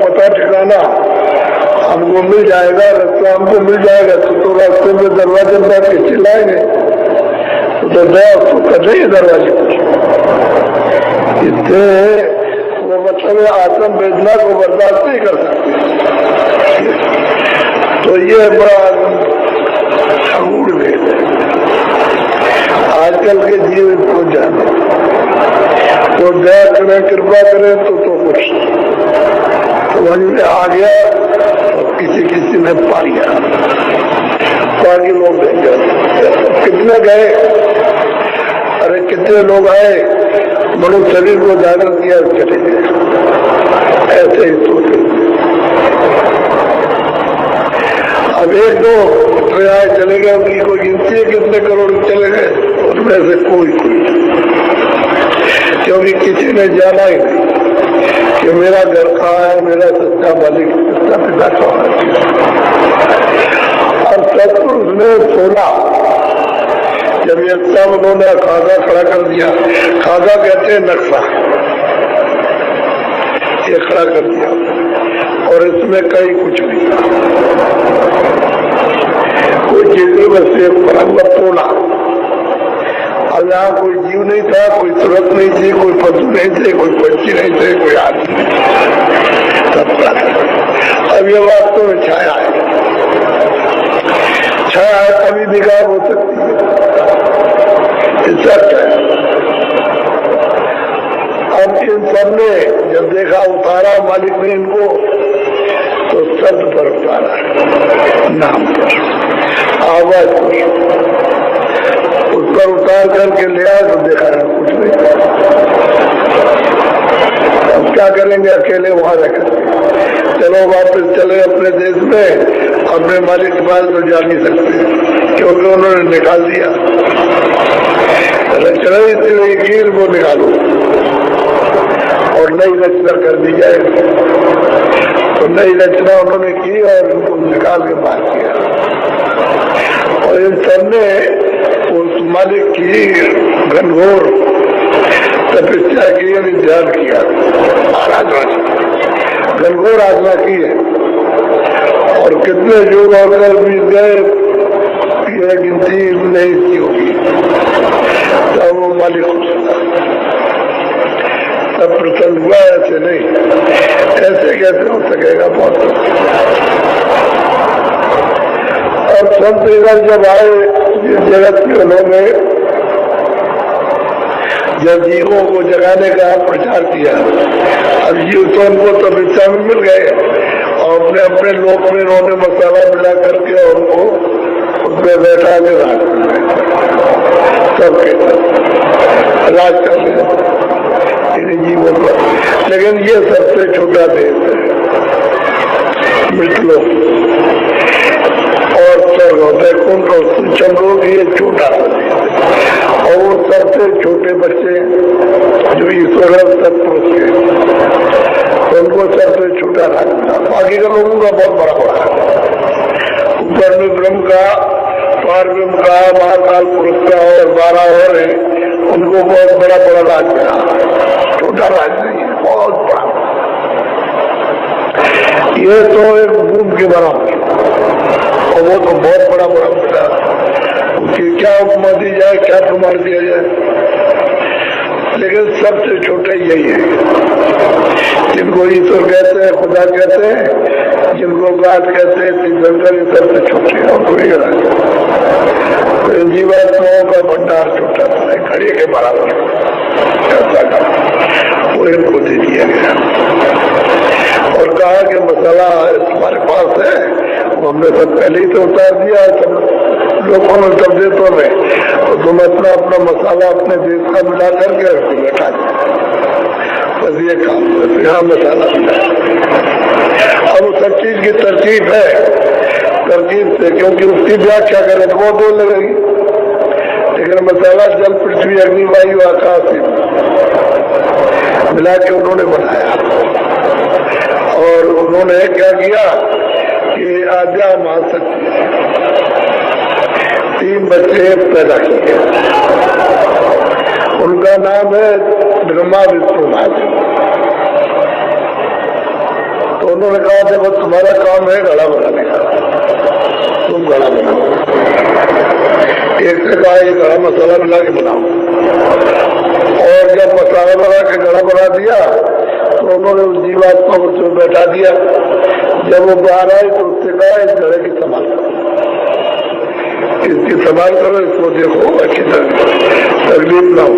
पता ठिकाना हमको मिल जाएगा, रास्ता हमको मिल जाएगा, तो रास्ते में दरवाजे बैठ के चिल्लाएंगे तो दया उसको कर रही है दरवाजे पर। इससे वो मतलब आत्म वेदना को बर्दाश्त नहीं कर सकते। तो ये बड़ा अगूढ़ भेद है। आजकल के जीवन को जाने तो दया करें, कृपा करें तो कुछ समझ में आ गया और किसी ने पा लिया, बाकी लोग नहीं जाते। कितने गए, अरे कितने लोग आए, मनुष्य शरीर को जागृत किया चले गए, ऐसे ही सोचे। अब एक दो प्रयास चले गए, उनकी कोई गिनती है कितने करोड़ चले गए, उनमें से कोई क्योंकि किसी ने जाना ही नहीं कि मेरा घर कहाँ है, मेरा सच्चा मालिक सच्चा पिता कहाँ है। और सत्पुरुष ने सोना, जब ये सब उन्होंने खागा खड़ा कर दिया, खागा कहते हैं नक्शा, ये खड़ा कर दिया और इसमें कहीं कुछ नहीं था, कोई चीज बस एक पलंग तोला, और यहाँ कोई जीव नहीं था, कोई सूरत नहीं थी, कोई पशु नहीं थे, कोई पंछी नहीं थे, कोई आदमी नहीं, सब था। अब ये वास्तव में छाया है, छाया है तभी विकार हो सकती है, सच है। अब इन सबने जब देखा उतारा मालिक ने इनको, तो शब्द पर उतारा, नाम पर, आवाज पर, उस पर उतार करके ले आए तो देखा है कुछ नहीं। अब क्या करेंगे अकेले वहां रहकर, चलो वापस चले अपने देश में, अपने मालिक के पास तो जा नहीं सकते क्योंकि उन्होंने निकाल दिया। चले इसलिए गिर वो निकालो और नई रचना कर दी जाए, तो नई रचना उन्होंने की और उनको निकाल के बाहर किया। और इन सबने उस मालिक की घनघोर तपस्या की, यानी ध्यान किया, आराधना की, घनघोर आराधना की है। और कितने युग और बीत गए, ये गिनती नहीं की होगी, तब वो मालिक तब प्रसन्न हुआ। ऐसे नहीं, ऐसे कैसे हो सकेगा, बहुत। और संत इधर जब आए जगत के, उन्होंने जब जीवों को जगाने का प्रचार किया, अब जीव तो उनको तो विचार में मिल गए और अपने अपने लोक में उन्होंने मसाला मिला करके उनको उसमें बैठा के सबके राज कर लिया जीवों पर। लेकिन ये सबसे छोटा देश है, मृत लोक और स्वर्ग होता है, कुंड और सूक्ष्म लोग, ये छोटा सा देश है। और वो सबसे छोटे बच्चे जो ईश्वर है सत्पुरुष के, उनको सबसे छोटा राज मिला, बाकी का लोगों का बहुत बड़ा बड़ा है। ऊपर में ब्रह्म का, पार्वम का, महाकाल पुरुष का और 12 और है, उनको बहुत बड़ा बड़ा राज मिला, छोटा राज नहीं है, बहुत बड़ा। ये तो एक बूंद के बराबर, और वो तो बहुत बड़ा बड़ा मिला, उसकी क्या उपमा दी जाए, क्या प्रमाण दिया जाए। लेकिन सबसे छोटे यही है, जिनको ईश्वर कहते हैं, खुदा कहते हैं, जिनको गाद कहते हैं, तीर्थंकर, ये सबसे छोटे हैं। और कोई तो जीवात्माओं का भंडार छोटा सा है, घड़े के बराबर, वो इनको दे दिया गया और कहा कि मसाला तुम्हारे पास है, वो हमने सब पहले ही तो उतार दिया, सब लोगों ने सब देशों में, तो तुम अपना अपना मसाला अपने देश का मिला करके उसको बैठा दो, बस ये काम है, यहाँ मसाला मिला। अब सब चीज की तरकीब है, तरकीब से, क्योंकि उसकी व्याख्या करें तो वो दो लगेगी, लेकिन मसाला जल, पृथ्वी, अग्नि, वायु, आकाश मिला के उन्होंने बनाया। और उन्होंने क्या किया कि आद्या महाशक्ति 3 बच्चे पैदा किए, उनका नाम है ब्रह्मा, विष्णु, महादेव। तो तो उन्होंने कहा देखो तुम्हारा काम है घड़ा बनाने का, तुम घड़ा बनाओ। एक से कहा ये घड़ा मसाला मिला के बनाओ, और जब मसाला बना के घड़ा बना दिया तो उन्होंने उस जीवात्मा को उसमें बैठा दिया। जब वो बाहर आई तो उससे कहा इस घड़े की संभाल करो, इसकी संभाल करो, इसको देखो अच्छी तरह, तकलीफ ना हो,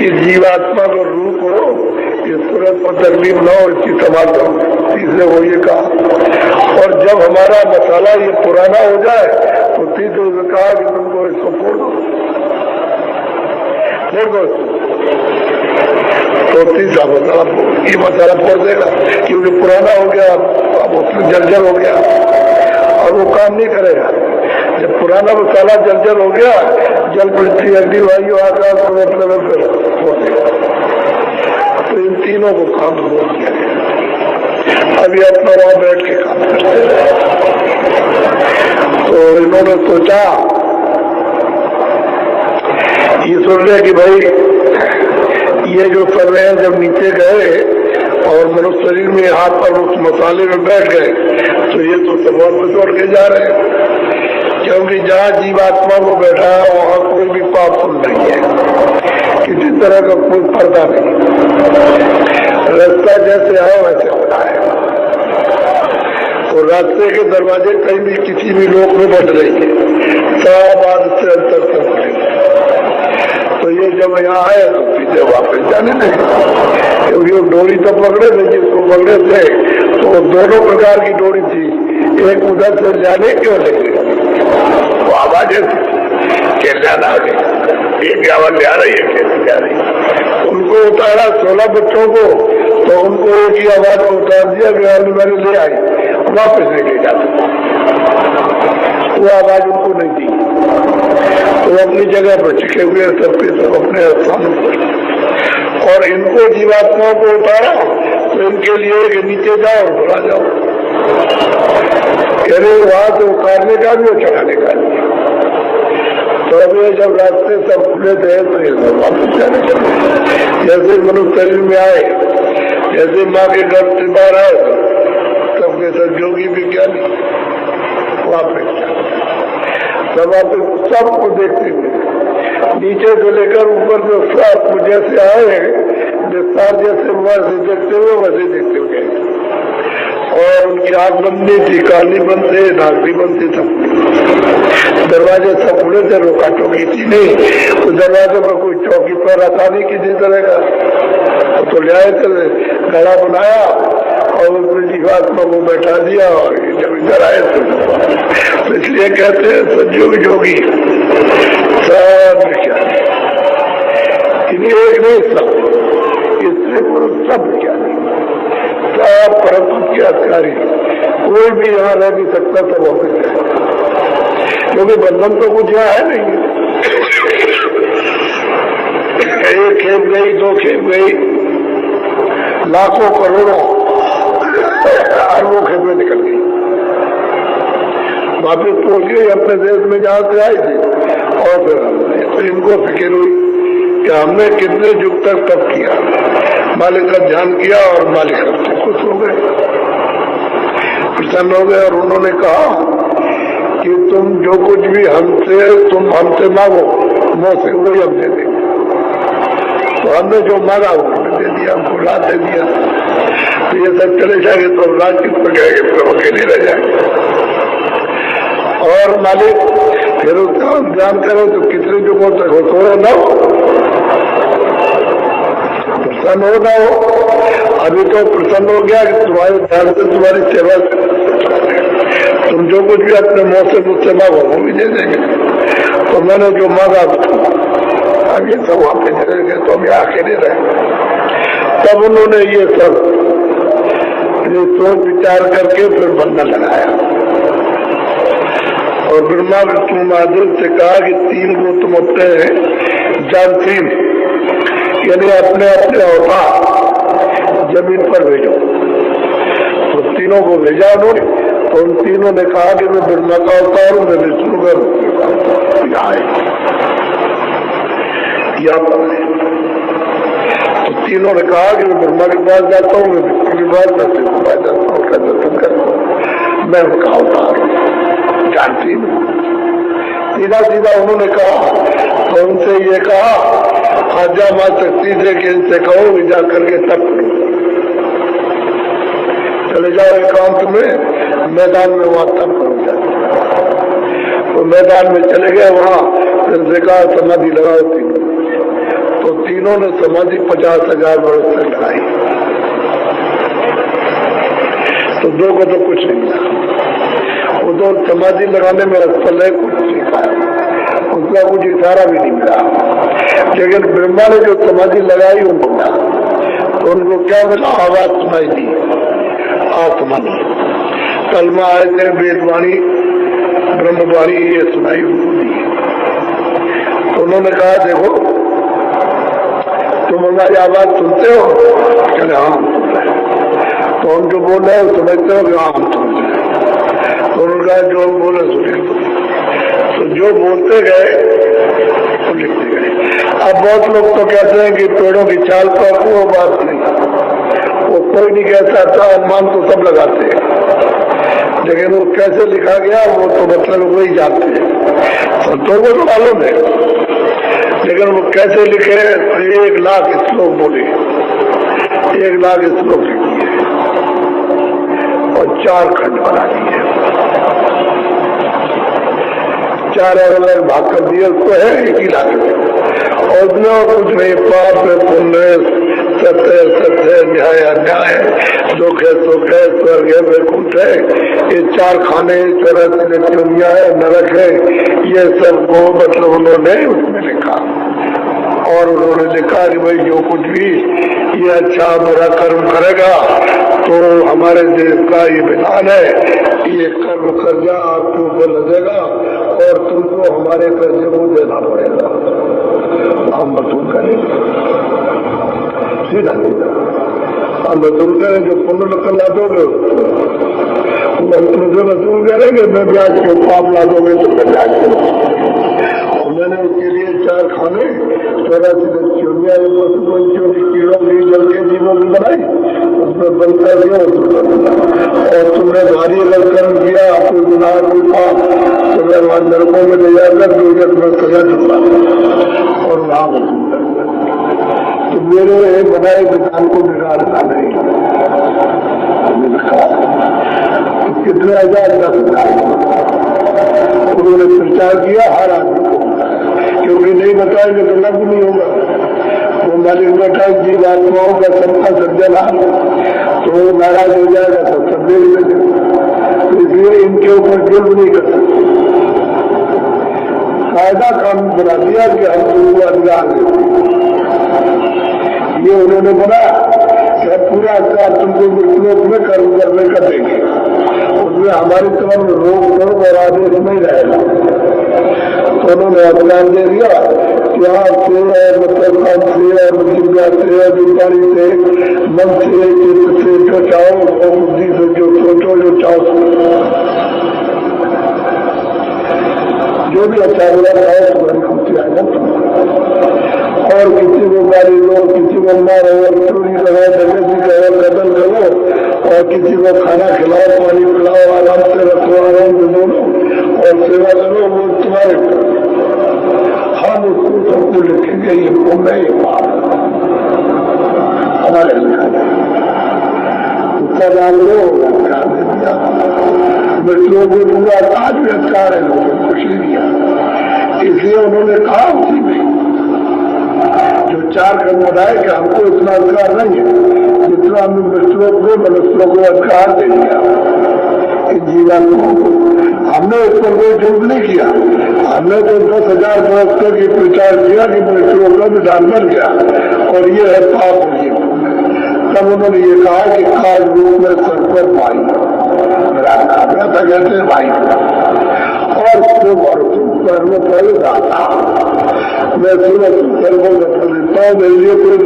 इस जीवात्मा को रूप हो, इस सूरत पर तकलीफ ना हो, इसकी संभाल करो। तीसरे वो ये कहा। और जब हमारा मसाला ये पुराना हो जाए तो तीसरे ने कहा कि तुमको इसको फोड़ दो, फोड़ दो। तो तीसरा मसाला ये मसाला फोड़ देगा क्योंकि पुराना हो गया, अब उसमें जर्जर हो गया और वो काम नहीं करेगा। जब पुराना मसाला जर्जर हो गया, जल पृथ्वी अग्नि वायु आकाश तो इन तीनों को काम हो गया। अभी अपना वहां बैठ के काम करते रहे। तो इन्होंने सोचा ईश्वर ने कि भाई ये जो कर रहे हैं, जब नीचे गए और मनुष्य शरीर में हाथ पर उस मसाले में बैठ गए तो ये तो सबों पे छोड़ के जा रहे हैं, क्योंकि जहाँ जीवात्मा को बैठा है वहाँ कोई भी पाप फुल नहीं है, किसी तरह का कोई पर्दा नहीं, रास्ता जैसे आए वैसे होना है। तो रास्ते के दरवाजे कहीं भी किसी भी लोक में बंद नहीं है, सब आदत से अंतर से खुले। तो ये जब यहाँ आए तो पीछे वापस जाने लगे, क्योंकि वो डोरी तो पकड़े थे, जिसको पकड़े थे तो दोनों प्रकार की डोरी थी, एक उधर से जाने क्यों लगे वो आवाज कैसे जाना आगे, एक आवाज ले आ रही है कैसे जा रही। उनको उतारा 16 बच्चों को, तो उनको एक ही आवाज को उतार दिया, बिहार में मैंने ले आई, वापस लेके जाते, वो आवाज उनको नहीं दी। तो अपनी जगह पर टिके हुए सबके सब अपने स्थानों पर, और इनको जीवात्माओं को उतारा तो इनके लिए कि नीचे जाओ और भरा जाओ, कह रहे वहां से उतारने का भी और चढ़ाने का भी। तो अभी जब रास्ते सब खुले थे तो ये सब वापस जाने चले, जैसे मनुष्य शरीर में आए, जैसे माँ के घर से बाहर आए सबके सब योगी विज्ञानी वापस सब सबको देखते हुए नीचे से लेकर ऊपर में सबको जैसे आए विस्तार जैसे हुआ से देखते हुए वैसे देखते हुए, और उनकी आंख बंद नहीं थी, काली बंद थे, नाक भी बंद थी, सब दरवाजे सब खुले थे, रोका टोकी थी नहीं, उस दरवाजे पर कोई चौकी पर रखा नहीं किसी तरह का। तो ले आए थे, घड़ा बनाया और उसमें जीवात्मा को बैठा दिया, और जब इधर आए तो इसलिए कहते हैं सतयुग जोगी सब विज्ञानी, एक नहीं सब, इसलिए सब विज्ञानी, सब परम के अधिकारी, कोई भी यहाँ रह नहीं सकता, सब ऑफिस है, क्योंकि बंधन तो कुछ यहाँ है नहीं। एक खेप गई, दो खेप गई, लाखों करोड़ों अरबों खेपें निकल गई, वापिस पहुंच गई अपने देश में जहां से आई थी। और फिर तो इनको फिक्र हुई कि हमने कितने युग तक तप किया, मालिक का ध्यान किया, और मालिक हमसे खुश हो गए, प्रसन्न हो गए। और उन्होंने कहा कि तुम जो कुछ भी तुम हमसे मांगो, मुँह से वही हम दे देंगे। तो हमने जो मांगा वो दे दिया, हमको रात दे दिया। तो ये सब चले जाएंगे तो रात किस पर गएंगे, फिर अकेले रह जाएंगे। और मालिक फिर उसका ध्यान करो तो कितने युगों तक हो, थोड़ा ना हो, प्रसन्न हो ना हो। अभी तो प्रसन्न हो गया कि तुम्हारे ध्यान से, तुम्हारी सेवा से, तुम जो कुछ भी अपने मुँह से मुझसे मांगो वो भी दे देंगे। तो मैंने जो मांगा अब ये सब वहां पे चले गए, तो हम यहाँ अकेले रहे। तब उन्होंने ये सब सोच विचार करके फिर बंधन लगाया, और ब्रह्मा विष्णु महादेव से कहा कि 3 को तुम अपने जानती, यानी अपने अपने अवतार जमीन पर भेजो। तो तीनों को भेजा उन्होंने, तो उन तीनों ने कहा कि मैं ब्रह्मा का अवतार हूँ, मैं विष्णु का यहाँ पर। तो तीनों ने कहा कि मैं ब्रह्मा के पास जाता हूँ, मैं विष्णु के बाद मैं तेरे को पैदा उनका दर्शन करूँ, मैं उनका अवतार हूँ, जानती हूँ। सीधा सीधा उन्होंने कहा, तो उनसे ये कहा, खाजा माँ शक्ति से कि इनसे कहो कि जा करके तप करो, चले जाओ एकांत में मैदान में, वहां तप करो जाते। तो मैदान में चले गए, वहां इनसे कहा समाधि लगाओ तीनों। तो तीनों ने समाधि 50,000 वर्ष तक लगाई, तो दो को तो कुछ नहीं मिला। वो तो समाधि लगाने में असफल है, कुछ नहीं पाया, उसका कुछ इशारा भी नहीं मिला। लेकिन ब्रह्मा ने जो समाधि लगाई वो मिला, तो उनको क्या मिला? आवाज सुनाई दी, आसमान कलमा आए थे, वेदवाणी ब्रह्मवाणी ये सुनाई उनको दी। तो उन्होंने कहा देखो तुम हमारी आवाज सुनते हो? चले हाँ हम सुन रहे। तो हम जो बोल रहे हो समझते हो कि हाँ हम सुन रहे। तो उन्होंने कहा जो बोले सुने। तो जो बोलते गए तो लिखते गए। अब बहुत लोग तो कहते हैं कि पेड़ों की छाल पर वो बात नहीं, वो कोई नहीं कहता था, अनुमान तो सब लगाते हैं, लेकिन वो कैसे लिखा गया वो तो मतलब वही जानते हैं, संतों को तो मालूम है, लेकिन वो कैसे लिखे? 1 लाख श्लोक बोले, 1 लाख श्लोक लिख दिए और 4 खंड बना दिए, 4 अलग भाग कर दिए, उसको है 1 ही लाख। और कुछ नहीं, पाप है पुण्य, सत्य सत्य, न्याय अन्याय, दुख है सुख है, स्वर्ग है वैकुंठ है, ये 4 खाने, 84 दुनिया है, नरक है, ये सब को मतलब उन्होंने उसमें लिखा। और उन्होंने लिखा कि भाई जो कुछ भी ये अच्छा बुरा कर्म करेगा तो हमारे देश का ये विधान है, ये कर्म कर्जा आपके ऊपर लगेगा और तुमको हमारे कर्जे को देना पड़ेगा, हम वसूल करेंगे। सीधा सीधा हम वसूल करें, जो पुण्य कर ला दोगे तुमसे वसूल करेंगे, मैं ब्याज के पाप ला दोगे तो मैं ब्याज करूँ। मैंने उसके लिए 4 खाने, 84 चूड़ियाँ, कीड़ों की जल के जीवों की बनाई, उसमें बंद कर दिया और तुमने भारी अगर कर्म किया, आपको गुनाह कोई पाप, तो मैं वहां नरकों में ले जाकर दुर्गत में सजा दूंगा और वहां वसूल कर। तो मेरे बनाए विधान को बिगाड़ना नहीं। कितने 10,000 उन्होंने प्रचार किया, हर आदमी को, क्योंकि नहीं बताएंगे तो लागू नहीं होगा। वो मालिक बैठा जीवात्माओं का सबका सर्जनहार, तो वो नाराज हो जाएगा, सब संदेश में देगा। तो इसलिए इनके ऊपर जुल्म नहीं कर सकते। कायदा कानून बना दिया कि हम तुमको अधिकार देते, ये उन्होंने बनाया कि पूरा अधिकार तुमको मृत्युलोक में कर्म करने का देंगे, उसमें हमारी तरफ रोक टोक और आदेश नहीं रहेगा। तो उन्होंने अधिकार दे दिया कि आप से मतलब काम से और जिज्ञा से अधिकारी से मन से चित्त से जो चाहो और बुद्धि से जो सोचो, जो चाहो, जो भी अच्छा बुरा चाहो तुम्हारी खुशी आएगा। और किसी को गाली दो, किसी को मारो, चोरी करो, डकैती करो, कत्ल करो, और किसी को खाना खिलाओ, पानी पिलाओ, आराम से रखो, आराम से बोलो और सेवा करो, वो तुम्हारे हम उसको सबको लिखेंगे, ये पुण्य ये पाप हमारे लिखा जाए। उसका नाम लो अधिकार दे दिया, बच्चों को पूरा आज भी अधिकार है, लोगों को कुछ नहीं दिया। इसलिए उन्होंने कहा उसी में जो 4 कर्म बनाए कि हमको इतना अधिकार नहीं है जितना हमने मनुष्यों को अधिकार दे दिया इस जीवन को। हमने इस पर कोई झूठ नहीं किया, हमने तो 10,000 वर्ष तक ये प्रचार किया कि मनुष्यों का विधान बन गया और ये है पाप और ये। तब उन्होंने ये कहा कि काल रूप में सर पर भाई ऐसा कहते हैं भाई, और तुम कर्म पर दाता, मैं सूरज कर्मों का फल देता हूँ, मेरे लिए कोई